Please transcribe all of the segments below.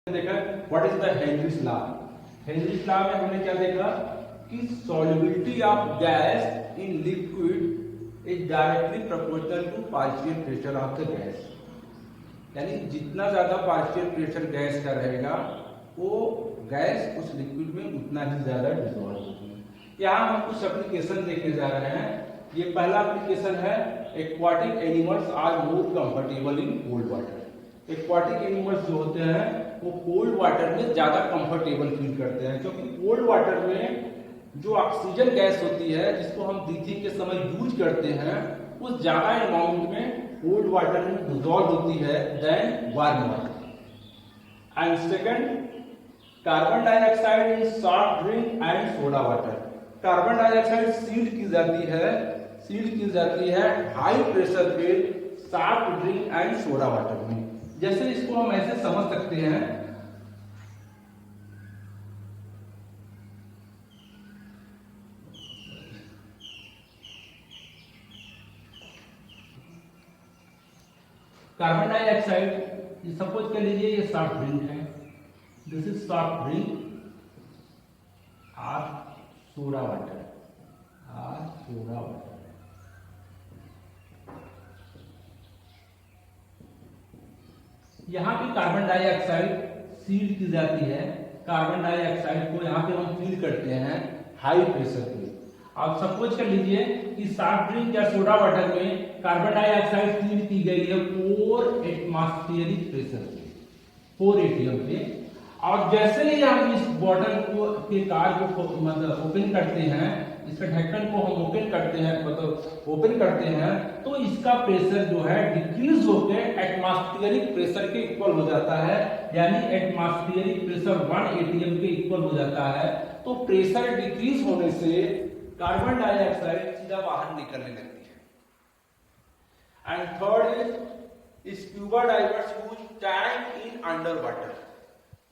देखा what is the Henry's law. Henry's law में हमने क्या देखा कि solubility of gas in liquid is directly proportional to partial pressure of the gas. यानी जितना ज्यादा पार्शियल प्रेशर गैस का रहेगा वो गैस उस लिक्विड में उतना ही ज्यादा डिसॉल्व होगी। यहाँ हम कुछ एप्लीकेशन देखने जा रहे हैं। ये पहला एप्लीकेशन है aquatic animals are more comfortable in cold water. Aquatic animals जो होते हैं वो कोल्ड वाटर में ज्यादा कंफर्टेबल फील करते हैं, क्योंकि कोल्ड वाटर में जो ऑक्सीजन गैस होती है जिसको हम ब्रीथिंग के समय यूज करते हैं वो ज्यादा अमाउंट में कोल्ड वाटर में डिसॉल्व होती है then warm water. And second, carbon dioxide in soft drink and soda water. Carbon dioxide sealed की जाती है हाई प्रेशर पे soft drink and soda water में। जैसे इसको हम ऐसे समझ सकते हैं, कार्बन डाइऑक्साइड सपोज कर लीजिए ये सॉफ्ट ड्रिंक है, दिस इज सॉफ्ट ड्रिंक और सोडा वाटर यहाँ पे कार्बन डाइऑक्साइड सील की जाती है। कार्बन डाइऑक्साइड को यहाँ पे हम फील करते हैं हाई प्रेशर पे। अब सपोज कर लीजिए कि सॉफ्ट ड्रिंक या सोडा वाटर में कार्बन डाइऑक्साइड फील की गई है 4 एटमॉस्फेरिक प्रेशर पे, 4 एटीएम पे। और जैसे ही हम इस बॉटल को के कार को मतलब ओपन करते हैं, इसका ढक्कन को हम ओपन करते हैं मतलब ओपन करते हैं, तो इसका प्रेशर जो है डिक्रीज होकर एटमॉस्फेरिक प्रेशर के इक्वल हो जाता है। यानी एटमॉस्फेरिक प्रेशर 1 एटीएम के इक्वल हो जाता है। तो प्रेशर डिक्रीज होने से कार्बन डाइऑक्साइड सीधा बाहर निकलने लगती है। And third is scuba divers use tank in under water.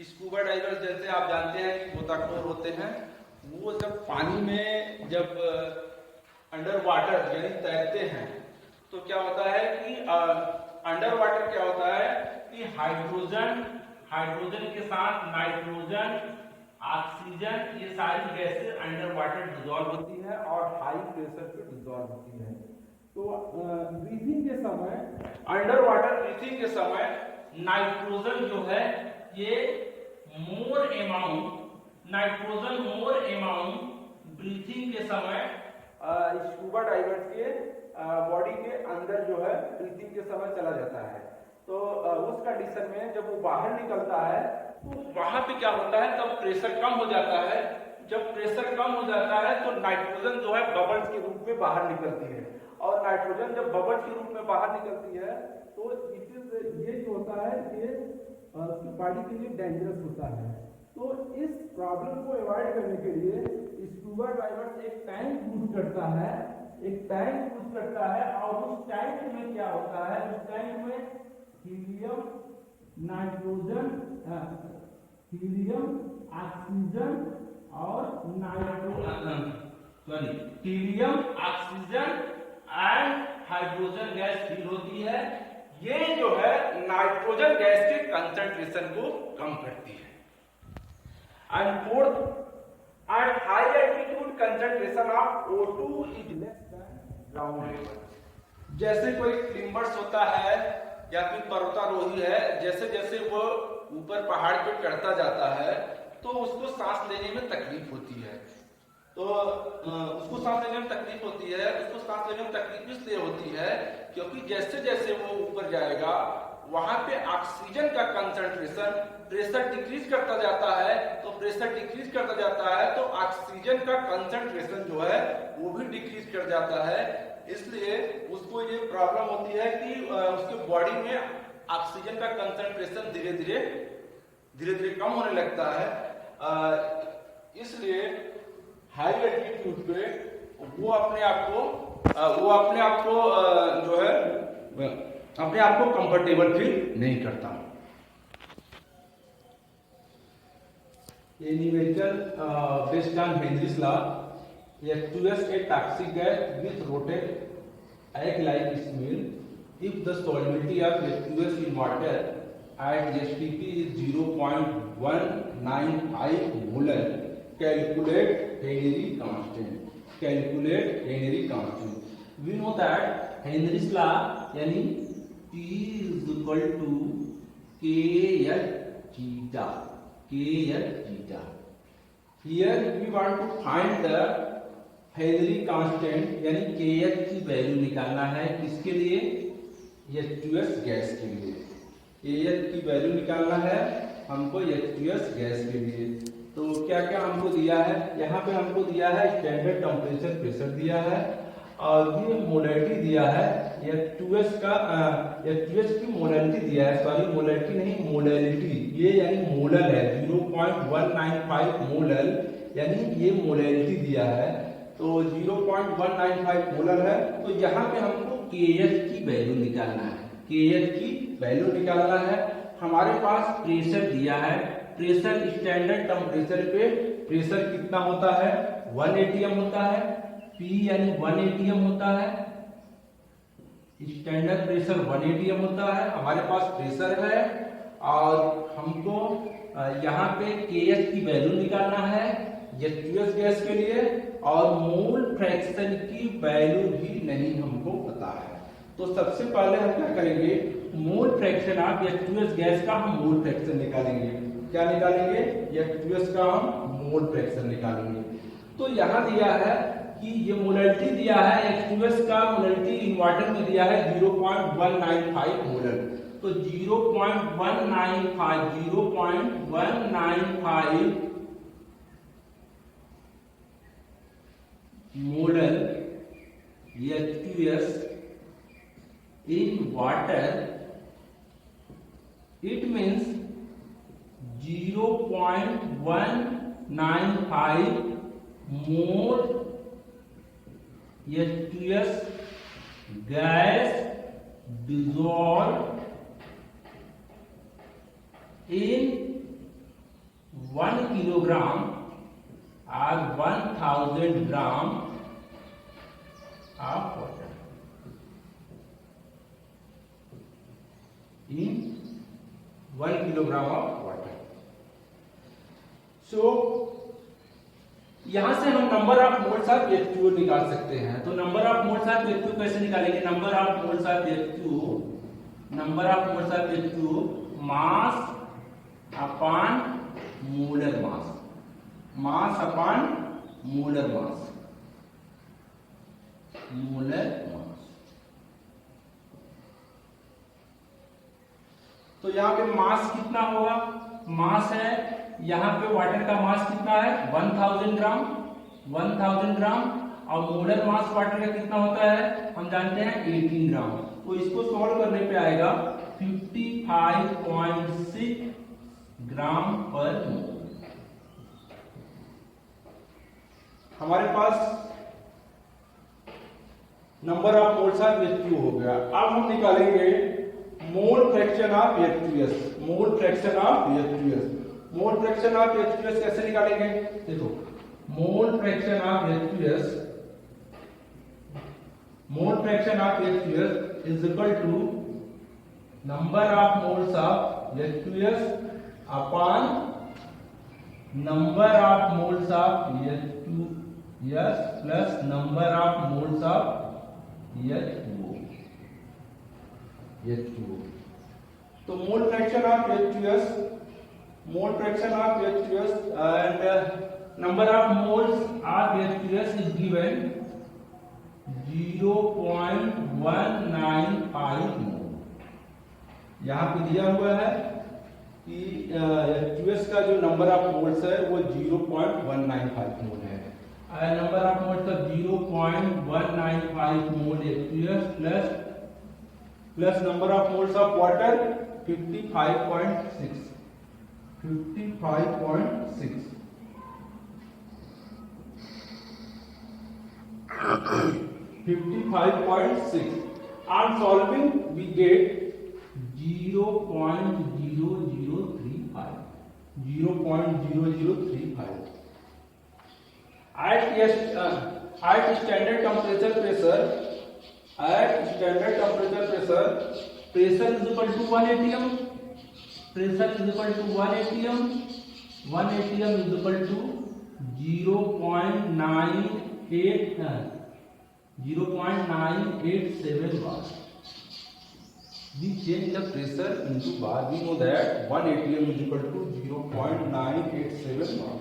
Scuba divers जैसे आप जानते हैं कि गोताखोर होते हैं, वो जब पानी में जब अंडर वाटर यानी तैरते हैं तो क्या होता है कि अंडर वाटर क्या होता है कि हाइड्रोजन के साथ नाइट्रोजन, ऑक्सीजन, ये सारी गैसें अंडर वाटर डिसॉल्व होती है और हाई प्रेशर पे डिसॉल्व होती है। तो ब्रीथिंग के समय, अंडर वाटर ब्रीथिंग के समय नाइट्रोजन जो है ये नाइट्रोजन मोर अमाउंट ब्रीथिंग के समय स्कूबा डाइवर्स के बॉडी के अंदर जो है ब्रीथिंग के समय चला जाता है। तो उस कंडीशन में जब वो बाहर निकलता है तो वहां पे क्या होता है, तब प्रेशर कम हो जाता है। जब प्रेशर कम हो जाता है तो नाइट्रोजन जो है बबल्स के रूप में बाहर निकलती है, और नाइट्रोजन जब बबल्स के रूप में बाहर निकलती है तो ये जो होता है ये उसकी बॉडी के लिए डेंजरस होता है। तो इस प्रॉब्लम को अवॉइड करने के लिए स्कूबा डाइवर्स एक टैंक यूज करता है, और उस टैंक में क्या होता है, उस टैंक में हीलियम, नाइट्रोजन, हीलियम, ऑक्सीजन और helium, oxygen and hydrogen gas feel होती है। ये जो है नाइट्रोजन गैस के कंसंट्रेशन को कम करती है। And fourth, at high altitude concentration of O2 is less than ground level. जैसे कोई क्लिम्बर्स होता है या फिर पर्वतारोही है, जैसे जैसे वो ऊपर पहाड़ पे चढ़ता जाता है तो उसको सांस लेने में तकलीफ होती है। उसको सांस लेने में तकलीफ इसलिए होती है क्योंकि जैसे जैसे वो ऊपर जाएगा वहां पे ऑक्सीजन का कंसंट्रेशन प्रेशर डिक्रीज करता जाता है। तो प्रेशर डिक्रीज करता जाता है तो ऑक्सीजन का कंसंट्रेशन जो है वो भी डिक्रीज कर जाता है। इसलिए उसको ये प्रॉब्लम होती है कि उसके बॉडी में ऑक्सीजन का कंसंट्रेशन धीरे धीरे कम होने लगता है। इसलिए हाई एल्टीट्यूड पे वो अपने आप को जो है अपने आप को कंफर्टेबल फील नहीं करता। Invention based on Henry's law, H2S a toxic gas which rotate act like smell if the solubility of H2S in water at STP is 0. 0.195 molar. Calculate Henry constant, calculate Henry constant. We know that Henry's law यानी T is equal to K/theta, K/theta. Here we want to find the Henry constant यानी Kh की value निकालना है। किसके लिए? H2S gas के लिए। Kh की वैल्यू निकालना है हमको H2S गैस के लिए। तो क्या क्या हमको दिया है? यहाँ पे हमको दिया है स्टैंडर्ड टेम्परेचर प्रेशर दिया है और ये मोलैरिटी दिया है। H2S की मोलैरिटी दिया है, सॉरी मोलैरिटी नहीं मोलैरिटी, ये यानी मोलर है 0.195 मोलर, यानी ये मोलैरिटी दिया है। तो 0.195 मोलर है। तो यहाँ पे हमको Kh की वैल्यू निकालना है, Kh की वैल्यू निकालना है। हमारे पास प्रेशर दिया है, प्रेशर स्टैंडर्ड टेम्परेचर पे प्रेशर कितना होता है? 1 atm होता है। P यानी 1 atm होता है, स्टैंडर्ड प्रेशर 1 atm होता है। हमारे पास प्रेशर है और हमको यहाँ पे Kh की वैल्यू निकालना है H2S गैस के लिए, और मोल फ्रैक्शन की वैल्यू भी नहीं हमको पता है। तो सबसे पहले हम क्या करेंगे? मोल फ्रैक्शन ऑफ H2S गैस का हम मोल फ्रैक्शन निकालेंगे। क्या निकालेंगे? H2S का हम मोल फ्रैक्शन निकालेंगे। तो यहाँ दिया है कि ये मोलैरिटी दिया है H2S का, मोलैरिटी इन वाटर में दिया है 0.195 मोलर। तो 0.195 molar H2S in water, it means 0.195 mole H2S gas dissolved in 1 kilogram or 1000 gram of water, in 1 kilogram of water. So यहां से हम number of moles of H2O निकाल सकते हैं। तो number of moles of H2O कैसे निकालेंगे? Number of moles of H2O mass upon molar mass, mass upon molar mass, molar mass. तो यहाँ पे मास कितना होगा? मास है, यहाँ पे वाटर का मास कितना है? 1000 ग्राम, 1000 ग्राम। और मोलर मास वाटर का कितना होता है? हम जानते हैं 18 ग्राम। तो इसको सॉल्व करने पे आएगा 55.6 ग्राम पर मोल। हमारे पास number of moles of H2O हो गया। अब हम निकालेंगे mole fraction of H2S, mole fraction of H2S। Mole fraction of H2S कैसे निकालेंगे? देखो, mole fraction of H2S is equal to number of moles of H2S upon number of moles of H2S plus number of moles of H2O। तो mole fraction of H2S and number of moles of H2S is given 0.195 मोल। यहाँ पे दिया हुआ है कि H2S का जो number of moles है वो 0.195 मोल है। नंबर ऑफ मोल्स का 0.195 मोल H2S plus number of moles of water 55.6 55.6 On solving we get 0.0035 at standard temperature pressure pressure is equal to 1 atm, pressure is equal to 1 atm. 1 atm is equal to 0.987 bar. We change the pressure into bar. We know that 1 atm is equal to 0.987 bar.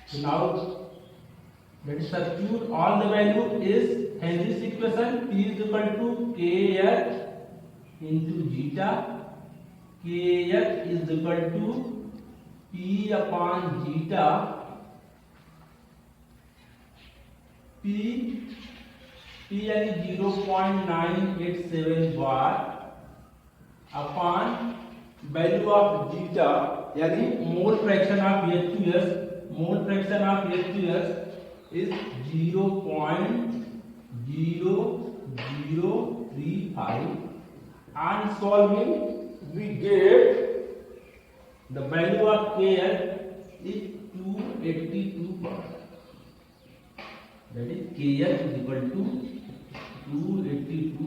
So now let us substitute all the value is Henry's equation. P is equal to kh into zeta. kh is equal to P upon zeta. P यानी 0.987 bar upon value of zeta यानी mole fraction of H2S. Mole fraction of H2S is 0.0035. On solving we get the value of KL is 282 bar. That is KL is equal to 282